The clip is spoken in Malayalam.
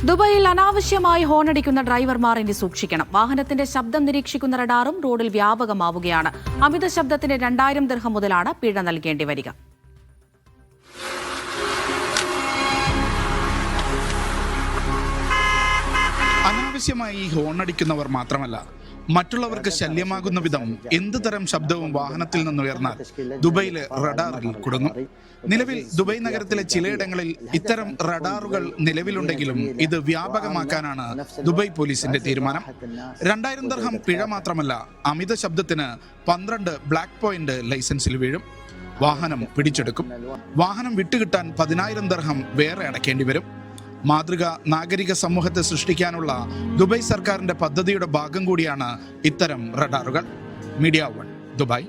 ദുബായിൽ അനാവശ്യമായി ഹോണടിക്കുന്ന ഡ്രൈവർമാർ ഇനി സൂക്ഷിക്കണം. വാഹനത്തിന്റെ ശബ്ദം നിരീക്ഷിക്കുന്ന റഡാറും റോഡിൽ വ്യാപകമാവുകയാണ്. അമിത ശബ്ദത്തിന് 2000 ദിർഹം മുതലാണ് പിഴ നൽകേണ്ടി വരിക. അനാവശ്യമായി ഹോണടിക്കുന്നവർ മാത്രമല്ല, മറ്റുള്ളവർക്ക് ശല്യമാകുന്ന വിധം എന്ത് തരം ശബ്ദവും വാഹനത്തിൽ നിന്നുയർന്നാൽ ദുബൈയിലെ റഡാറിൽ കുടുങ്ങും. നിലവിൽ ദുബൈ നഗരത്തിലെ ചിലയിടങ്ങളിൽ ഇത്തരം റഡാറുകൾ നിലവിലുണ്ടെങ്കിലും ഇത് വ്യാപകമാക്കാനാണ് ദുബൈ പോലീസിന്റെ തീരുമാനം. 2000 ദിർഹം പിഴ മാത്രമല്ല, അമിത ശബ്ദത്തിന് 12 ബ്ലാക്ക് പോയിന്റ് ലൈസൻസിൽ വീഴും. വാഹനം പിടിച്ചെടുക്കും. വാഹനം വിട്ടുകിട്ടാൻ 10,000 ദിർഹം വേറെ അടയ്ക്കേണ്ടി വരും. മാതൃക നാഗരിക സമൂഹത്തെ സൃഷ്ടിക്കാനുള്ള ദുബൈ സർക്കാരിന്റെ പദ്ധതിയുടെ ഭാഗം കൂടിയാണ് ഇത്തരം റഡാറുകൾ. Media 1 Dubai.